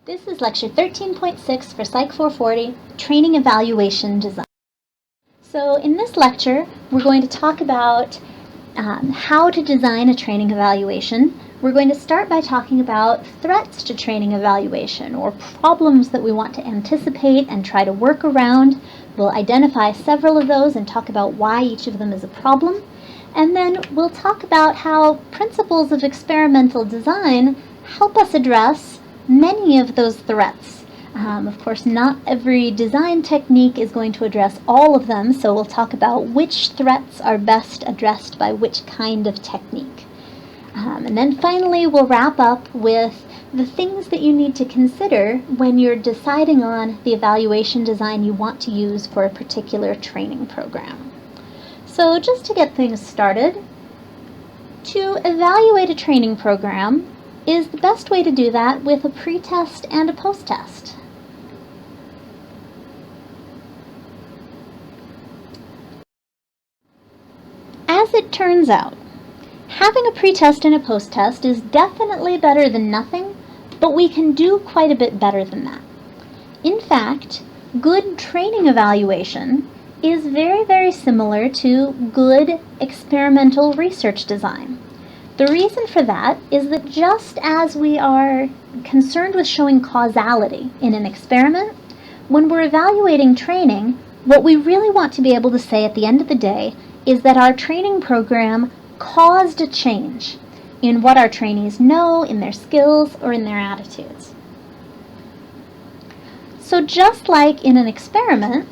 This is lecture 13.6 for Psych 440, Training Evaluation Design. So in this lecture, we're going to talk about how to design a training evaluation. We're going to start by talking about threats to training evaluation, or problems that we want to anticipate and try to work around. We'll identify several of those and talk about why each of them is a problem. And then we'll talk about how principles of experimental design help us address many of those threats. Of course, not every design technique is going to address all of them, so we'll talk about which threats are best addressed by which kind of technique. And then finally, we'll wrap up with the things that you need to consider when you're deciding on the evaluation design you want to use for a particular training program. So just to get things started, to evaluate a training program is the best way to do that with a pre-test and a post-test. As it turns out, having a pre-test and a post-test is definitely better than nothing, but we can do quite a bit better than that. In fact, good training evaluation is very, very similar to good experimental research design. The reason for that is that just as we are concerned with showing causality in an experiment, when we're evaluating training, what we really want to be able to say at the end of the day is that our training program caused a change in what our trainees know, in their skills, or in their attitudes. So just like in an experiment,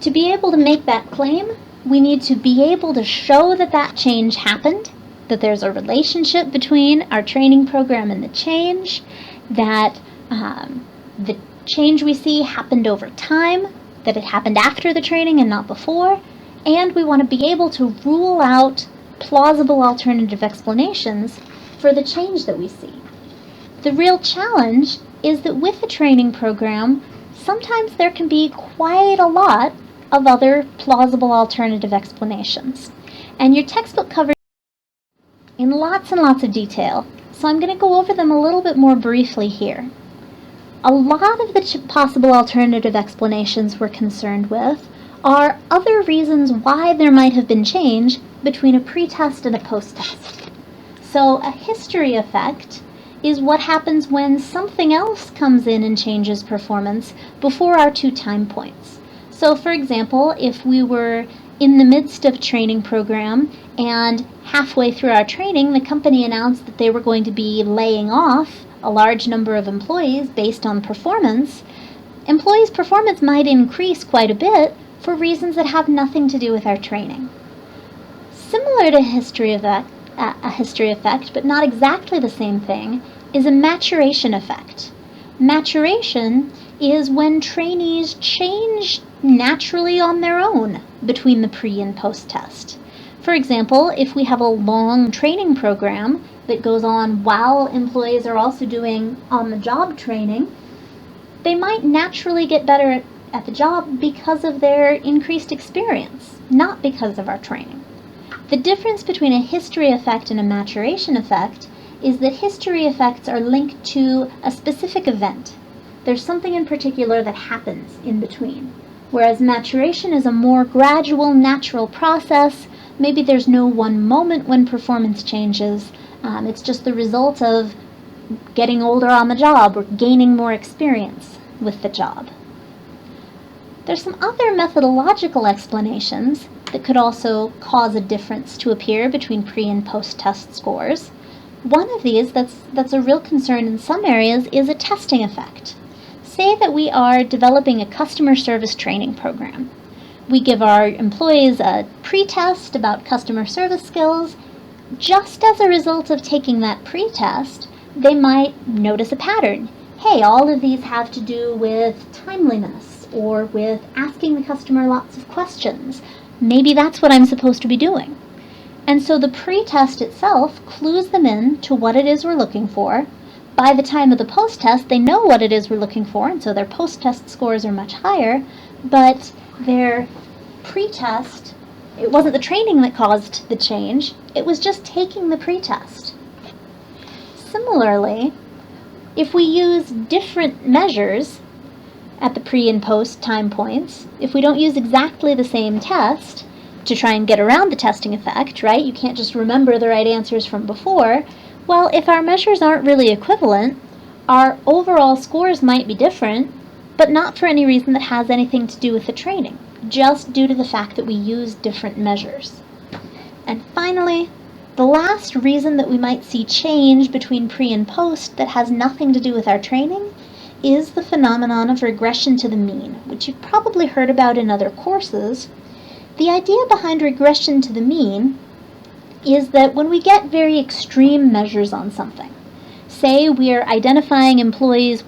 to be able to make that claim, we need to be able to show that that change happened, that there's a relationship between our training program and the change, that the change we see happened over time, that it happened after the training and not before, and we want to be able to rule out plausible alternative explanations for the change that we see. The real challenge is that with a training program, sometimes there can be quite a lot of other plausible alternative explanations. And your textbook covers in lots and lots of detail, so I'm going to go over them a little bit more briefly here. A lot of the possible alternative explanations we're concerned with are other reasons why there might have been change between a pre-test and a post-test. So a history effect is what happens when something else comes in and changes performance before our two time points. So for example, if we were in the midst of a training program and halfway through our training, the company announced that they were going to be laying off a large number of employees based on performance, employees' performance might increase quite a bit for reasons that have nothing to do with our training. Similar to a history effect, but not exactly the same thing, is a maturation effect. Maturation is when trainees change naturally on their own between the pre and post test. For example, if we have a long training program that goes on while employees are also doing on-the-job training, they might naturally get better at the job because of their increased experience, not because of our training. The difference between a history effect and a maturation effect is that history effects are linked to a specific event. There's something in particular that happens in between, whereas maturation is a more gradual, natural process. Maybe there's no one moment when performance changes. It's just the result of getting older on the job or gaining more experience with the job. There's some other methodological explanations that could also cause a difference to appear between pre- and post-test scores. One of these that's a real concern in some areas is a testing effect. Say that we are developing a customer service training program. We give our employees a pre-test about customer service skills. Just as a result of taking that pre-test, they might notice a pattern. Hey, all of these have to do with timeliness or with asking the customer lots of questions. Maybe that's what I'm supposed to be doing. And so the pre-test itself clues them in to what it is we're looking for. By the time of the post-test, they know what it is we're looking for, and so their post-test scores are much higher, but their pre-test, it wasn't the training that caused the change, it was just taking the pre-test. Similarly, If we use different measures at the pre and post time points, if we don't use exactly the same test to try and get around the testing effect, right? You can't just remember the right answers from before. Well, if our measures aren't really equivalent, our overall scores might be different, but not for any reason that has anything to do with the training, just due to the fact that we use different measures. And finally, the last reason that we might see change between pre and post that has nothing to do with our training is the phenomenon of regression to the mean, which you've probably heard about in other courses. The idea behind regression to the mean is that when we get very extreme measures on something, say we're identifying employees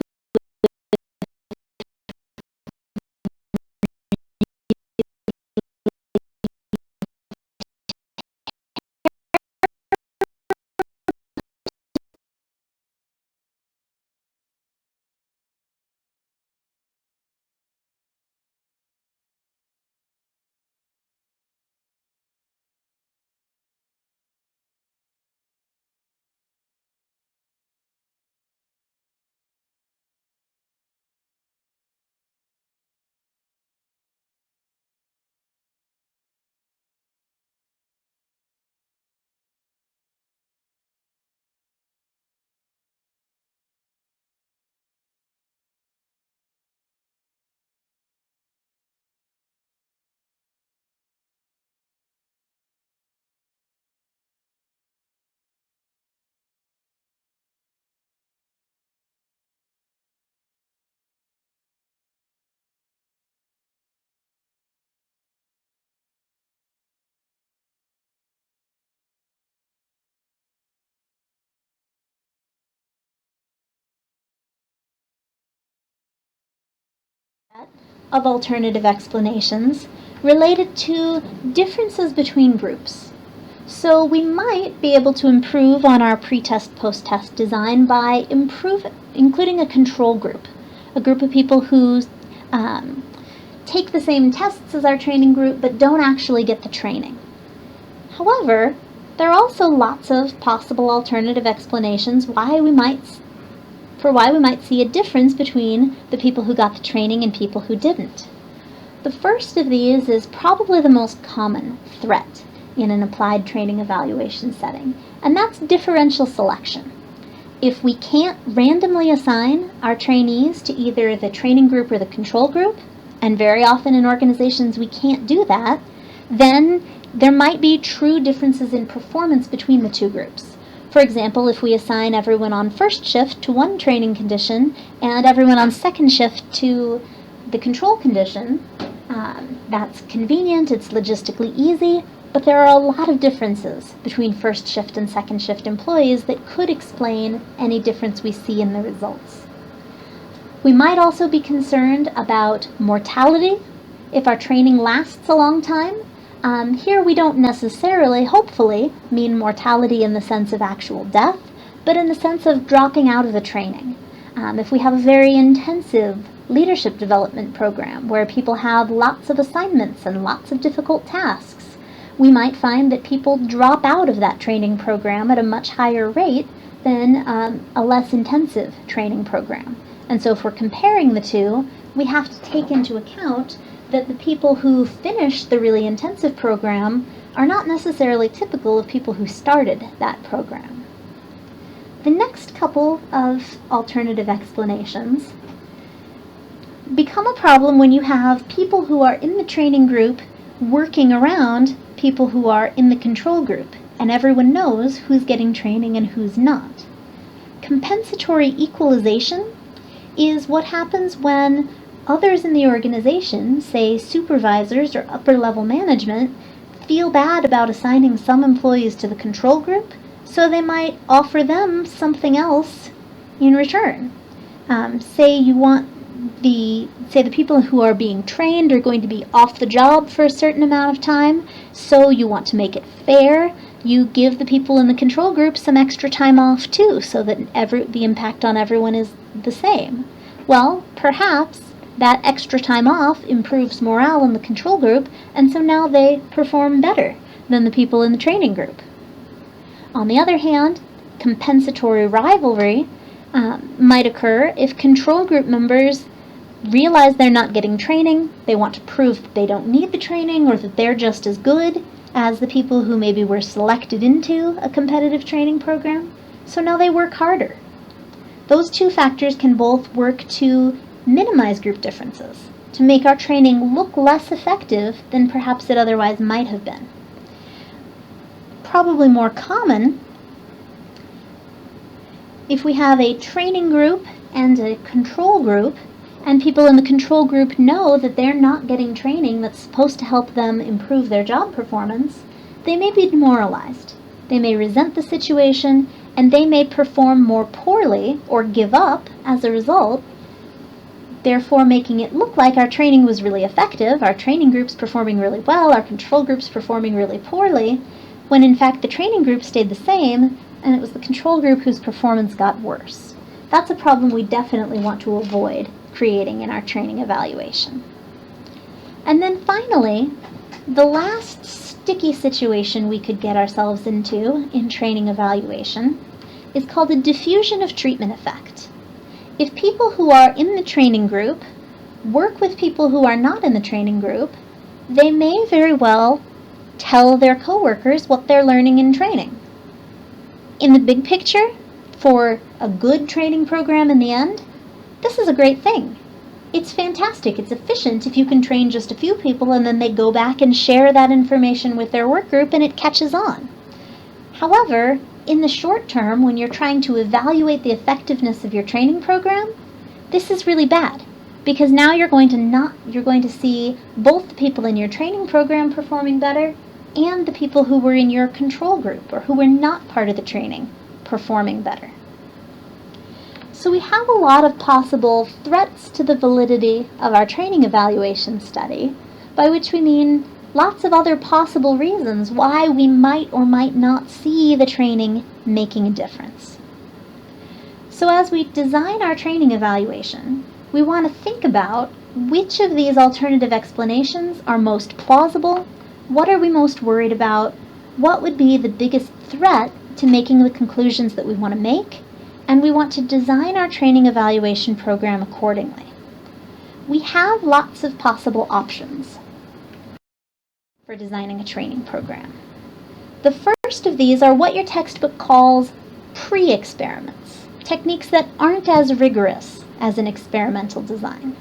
of alternative explanations related to differences between groups. So we might be able to improve on our pre-test, post-test design by including a control group, a group of people who take the same tests as our training group but don't actually get the training. However, there are also lots of possible alternative explanations for why we might see a difference between the people who got the training and people who didn't. The first of these is probably the most common threat in an applied training evaluation setting, and that's differential selection. If we can't randomly assign our trainees to either the training group or the control group, and very often in organizations we can't do that, then there might be true differences in performance between the two groups. For example, if we assign everyone on first shift to one training condition and everyone on second shift to the control condition, that's convenient, it's logistically easy, but there are a lot of differences between first shift and second shift employees that could explain any difference we see in the results. We might also be concerned about mortality if our training lasts a long time. Here we don't necessarily, hopefully, mean mortality in the sense of actual death, but in the sense of dropping out of the training. If we have a very intensive leadership development program where people have lots of assignments and lots of difficult tasks, we might find that people drop out of that training program at a much higher rate than a less intensive training program. And so if we're comparing the two, we have to take into account that the people who finished the really intensive program are not necessarily typical of people who started that program. The next couple of alternative explanations become a problem when you have people who are in the training group working around people who are in the control group, and everyone knows who's getting training and who's not. Compensatory equalization is what happens when others in the organization, say supervisors or upper-level management, feel bad about assigning some employees to the control group, so they might offer them something else in return. Say the people who are being trained are going to be off the job for a certain amount of time, so you want to make it fair. You give the people in the control group some extra time off too, so that the impact on everyone is the same. Well, perhaps that extra time off improves morale in the control group, and so now they perform better than the people in the training group. On the other hand, compensatory rivalry might occur if control group members realize they're not getting training, they want to prove that they don't need the training or that they're just as good as the people who maybe were selected into a competitive training program, so now they work harder. Those two factors can both work to minimize group differences, to make our training look less effective than perhaps it otherwise might have been. Probably more common, if we have a training group and a control group, and people in the control group know that they're not getting training that's supposed to help them improve their job performance, they may be demoralized. They may resent the situation, and they may perform more poorly or give up as a result, therefore making it look like our training was really effective, our training group's performing really well, our control group's performing really poorly, when in fact the training group stayed the same, and it was the control group whose performance got worse. That's a problem we definitely want to avoid creating in our training evaluation. And then finally, the last sticky situation we could get ourselves into in training evaluation is called a diffusion of treatment effect. If people who are in the training group work with people who are not in the training group, they may very well tell their coworkers what they're learning in training. In the big picture, for a good training program in the end, this is a great thing. It's fantastic. It's efficient if you can train just a few people and then they go back and share that information with their work group and it catches on. However, in the short term, when you're trying to evaluate the effectiveness of your training program, this is really bad, because now you're going to see both the people in your training program performing better and the people who were in your control group or who were not part of the training performing better. So we have a lot of possible threats to the validity of our training evaluation study, by which we mean lots of other possible reasons why we might or might not see the training making a difference. So as we design our training evaluation, we want to think about which of these alternative explanations are most plausible, what are we most worried about, what would be the biggest threat to making the conclusions that we want to make, and we want to design our training evaluation program accordingly. We have lots of possible options for designing a training program. The first of these are what your textbook calls pre-experiments, techniques that aren't as rigorous as an experimental design.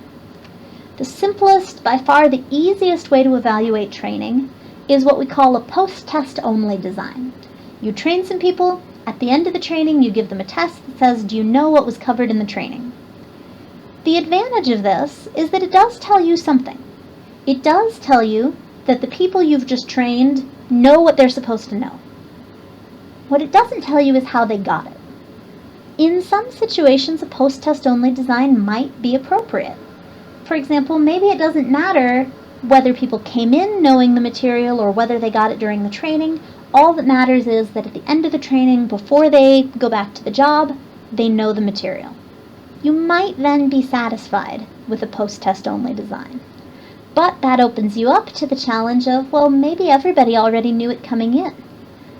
The simplest, by far the easiest way to evaluate training is what we call a post-test only design. You train some people, at the end of the training you give them a test that says, do you know what was covered in the training? The advantage of this is that it does tell you something. It does tell you that the people you've just trained know what they're supposed to know. What it doesn't tell you is how they got it. In some situations, a post-test only design might be appropriate. For example, maybe it doesn't matter whether people came in knowing the material or whether they got it during the training. All that matters is that at the end of the training, before they go back to the job, they know the material. You might then be satisfied with a post-test only design. But that opens you up to the challenge of, well, maybe everybody already knew it coming in.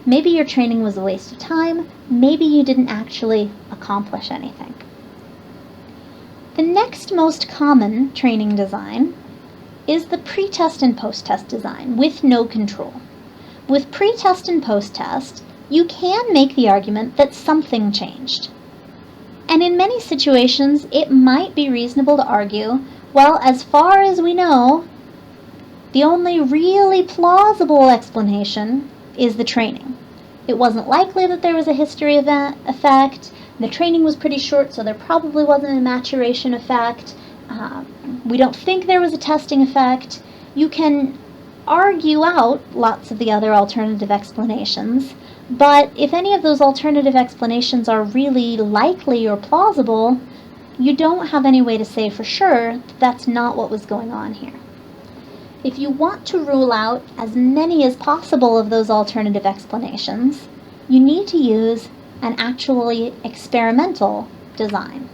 Maybe your training was a waste of time. Maybe you didn't actually accomplish anything. The next most common training design is the pre-test and post-test design with no control. With pre-test and post-test, you can make the argument that something changed. And in many situations, it might be reasonable to argue, well, as far as we know, the only really plausible explanation is the training. It wasn't likely that there was a history event effect. The training was pretty short, so there probably wasn't a maturation effect. We don't think there was a testing effect. You can argue out lots of the other alternative explanations, but if any of those alternative explanations are really likely or plausible, you don't have any way to say for sure that that's not what was going on here. If you want to rule out as many as possible of those alternative explanations, you need to use an actually experimental design.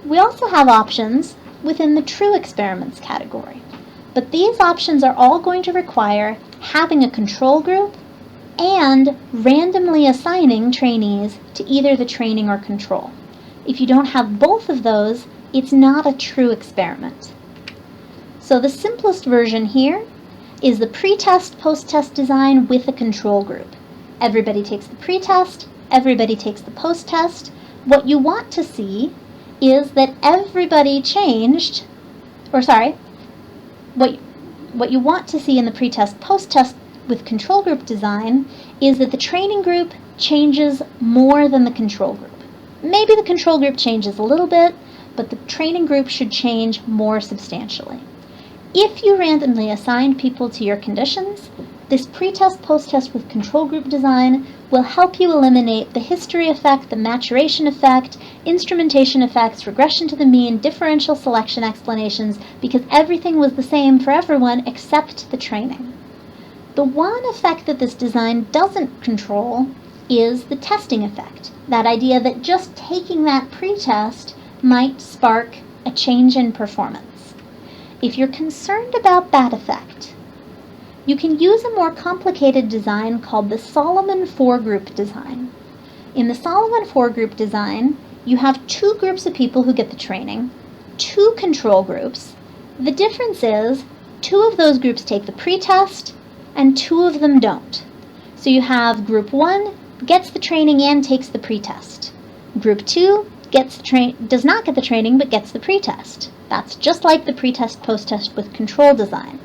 We also have options within the true experiments category, but these options are all going to require having a control group and randomly assigning trainees to either the training or control. If you don't have both of those, it's not a true experiment. So the simplest version here is the pre-test, post-test design with a control group. Everybody takes the pre-test, everybody takes the post-test. What you want to see is that everybody changed, what you want to see in the pre-test, post-test with control group design is that the training group changes more than the control group. Maybe the control group changes a little bit, but the training group should change more substantially. If you randomly assign people to your conditions, this pre-test, post-test with control group design will help you eliminate the history effect, the maturation effect, instrumentation effects, regression to the mean, differential selection explanations, because everything was the same for everyone except the training. The one effect that this design doesn't control is the testing effect. That idea that just taking that pre-test might spark a change in performance. If you're concerned about that effect, you can use a more complicated design called the Solomon four-group design. In the Solomon four-group design, you have two groups of people who get the training, two control groups. The difference is two of those groups take the pre-test and two of them don't. So you have group 1 gets the training and takes the pre-test. Group 2 does not get the training but gets the pre-test. That's just like the pre-test, post-test with control design.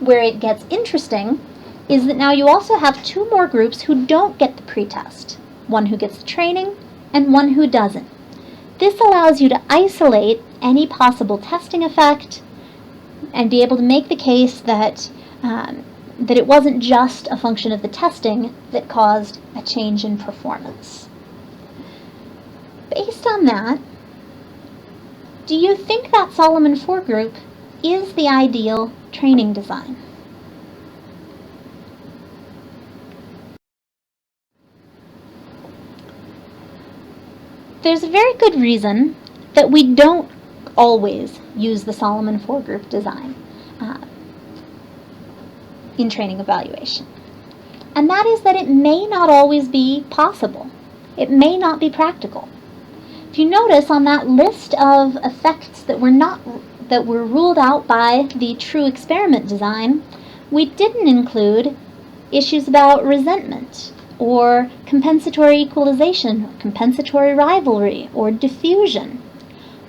Where it gets interesting is that now you also have two more groups who don't get the pre-test. One who gets the training and one who doesn't. This allows you to isolate any possible testing effect and be able to make the case that it wasn't just a function of the testing that caused a change in performance. Based on that, do you think that Solomon 4 group is the ideal training design? There's a very good reason that we don't always use the Solomon 4 group design in training evaluation. And that is that it may not always be possible. It may not be practical. If you notice on that list of effects that were ruled out by the true experiment design, we didn't include issues about resentment or compensatory equalization, or compensatory rivalry, or diffusion.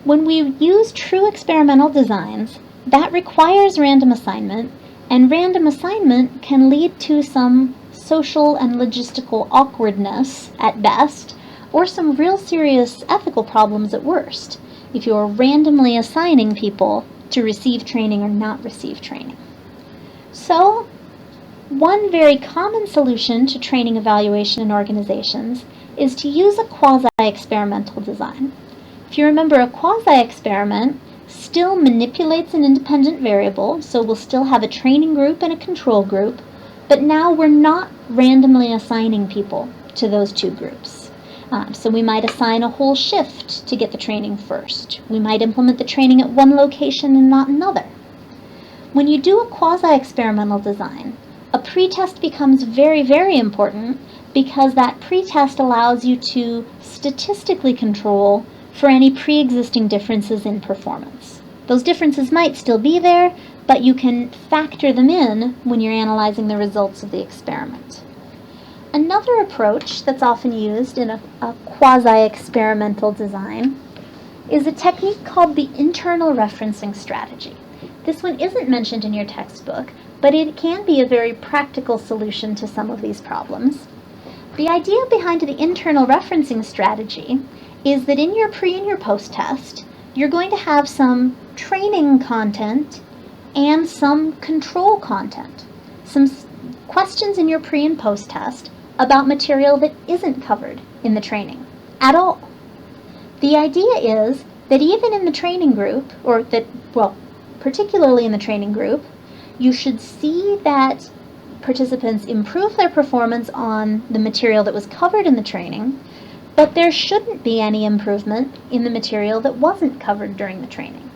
When we use true experimental designs, that requires random assignment, and random assignment can lead to some social and logistical awkwardness at best, or some real serious ethical problems at worst, if you're randomly assigning people to receive training or not receive training. So, one very common solution to training evaluation in organizations is to use a quasi-experimental design. If you remember, a quasi-experiment still manipulates an independent variable, so we'll still have a training group and a control group, but now we're not randomly assigning people to those two groups. So we might assign a whole shift to get the training first. We might implement the training at one location and not another. When you do a quasi-experimental design, a pretest becomes very, very important because that pretest allows you to statistically control for any pre-existing differences in performance. Those differences might still be there, but you can factor them in when you're analyzing the results of the experiment. Another approach that's often used in a quasi-experimental design is a technique called the internal referencing strategy. This one isn't mentioned in your textbook, but it can be a very practical solution to some of these problems. The idea behind the internal referencing strategy is that in your pre and your post test, you're going to have some training content and some control content. Some questions in your pre and post test about material that isn't covered in the training at all. The idea is that even in the training group, particularly in the training group, you should see that participants improve their performance on the material that was covered in the training, but there shouldn't be any improvement in the material that wasn't covered during the training.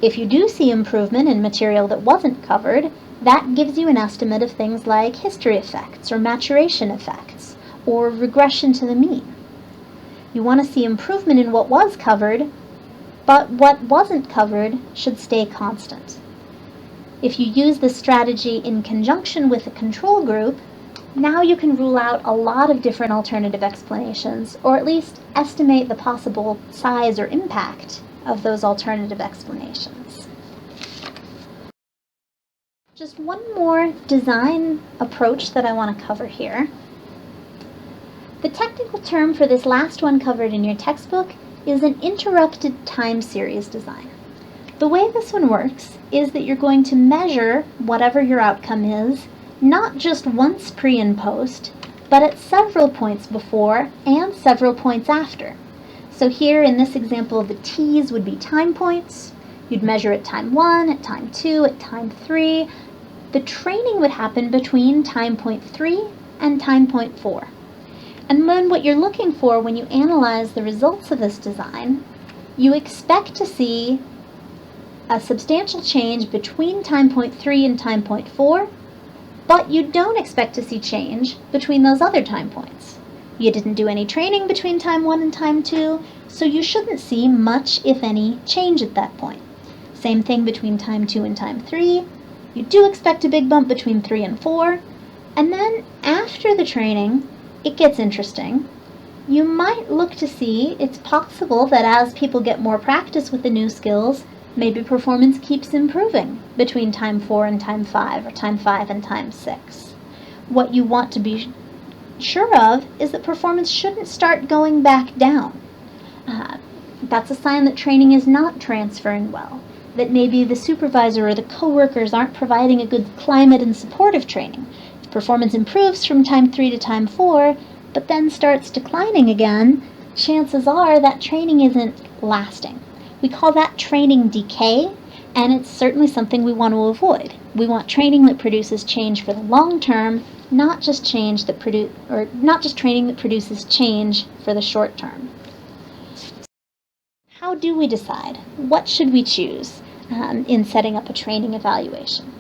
If you do see improvement in material that wasn't covered, That gives you an estimate of things like history effects or maturation effects or regression to the mean. You want to see improvement in what was covered, but what wasn't covered should stay constant. If you use this strategy in conjunction with a control group, now you can rule out a lot of different alternative explanations, or at least estimate the possible size or impact of those alternative explanations. Just one more design approach that I want to cover here. The technical term for this last one covered in your textbook is an interrupted time series design. The way this one works is that you're going to measure whatever your outcome is, not just once pre and post, but at several points before and several points after. So here in this example, the T's would be time points. You'd measure at time 1, at time 2, at time 3. The training would happen between time point 3 and time point 4. And then what you're looking for when you analyze the results of this design, you expect to see a substantial change between time point 3 and time point 4, but you don't expect to see change between those other time points. You didn't do any training between time 1 and time 2, so you shouldn't see much, if any, change at that point. Same thing between time 2 and time 3. You do expect a big bump between 3 and 4, and then after the training, it gets interesting. You might look to see it's possible that as people get more practice with the new skills, maybe performance keeps improving between time 4 and time 5, or time 5 and time 6. What you want to be sure of is that performance shouldn't start going back down. That's a sign that training is not transferring well, that maybe the supervisor or the coworkers aren't providing a good climate and supportive training. Performance improves from time 3 to time 4, but then starts declining again, chances are that training isn't lasting. We call that training decay, and it's certainly something we want to avoid. We want training that produces change for the long term, not just training that produces change for the short term. How do we decide? What should we choose in setting up a training evaluation?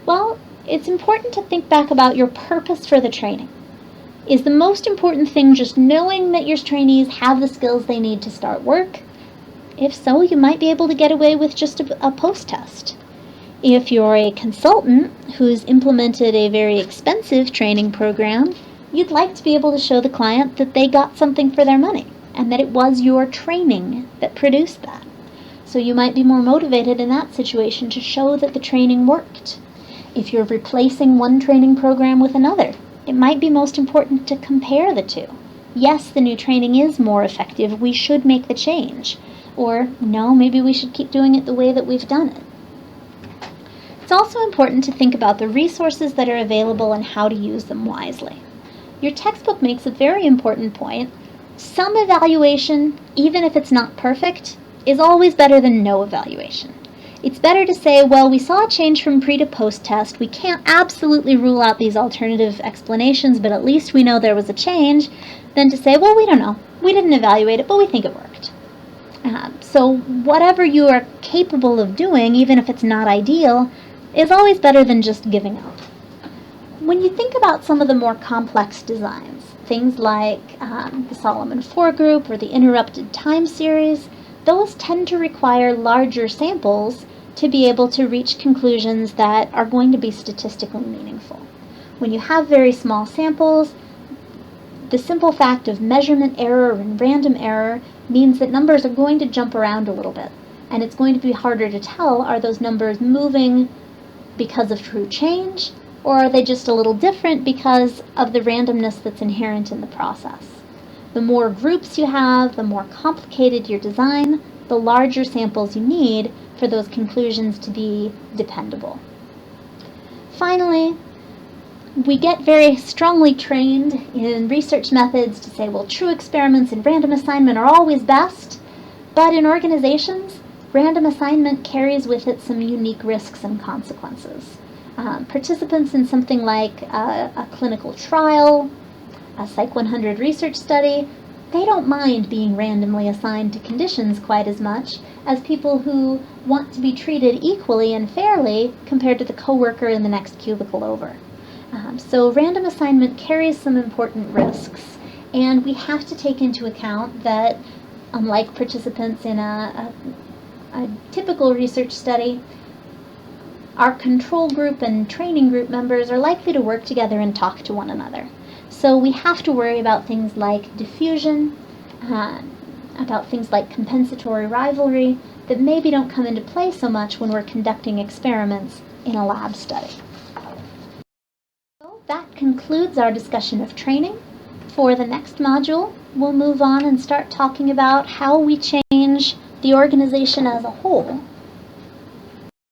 Well, it's important to think back about your purpose for the training. Is the most important thing just knowing that your trainees have the skills they need to start work? If so, you might be able to get away with just a post-test. If you're a consultant who's implemented a very expensive training program, you'd like to be able to show the client that they got something for their money and that it was your training that produced that. So you might be more motivated in that situation to show that the training worked. If you're replacing one training program with another, it might be most important to compare the two. Yes, the new training is more effective, we should make the change. Or, no, maybe we should keep doing it the way that we've done it. It's also important to think about the resources that are available and how to use them wisely. Your textbook makes a very important point. Some evaluation, even if it's not perfect, is always better than no evaluation. It's better to say, well, we saw a change from pre to post test. We can't absolutely rule out these alternative explanations, but at least we know there was a change, than to say, well, we don't know. We didn't evaluate it, but we think it worked. So whatever you are capable of doing, even if it's not ideal, is always better than just giving up. When you think about some of the more complex designs, things like the Solomon foregroup or the interrupted time series, those tend to require larger samples to be able to reach conclusions that are going to be statistically meaningful. When you have very small samples, the simple fact of measurement error and random error means that numbers are going to jump around a little bit, and it's going to be harder to tell, are those numbers moving because of true change, or are they just a little different because of the randomness that's inherent in the process? The more groups you have, the more complicated your design, the larger samples you need for those conclusions to be dependable. Finally, we get very strongly trained in research methods to say, well, true experiments and random assignment are always best, but in organizations, random assignment carries with it some unique risks and consequences. Participants in something like a clinical trial, a Psych 100 research study, they don't mind being randomly assigned to conditions quite as much as people who want to be treated equally and fairly compared to the coworker in the next cubicle over. So random assignment carries some important risks, and we have to take into account that, unlike participants in a typical research study, our control group and training group members are likely to work together and talk to one another. So we have to worry about things like diffusion, about things like compensatory rivalry that maybe don't come into play so much when we're conducting experiments in a lab study. So that concludes our discussion of training. For the next module, we'll move on and start talking about how we change the organization as a whole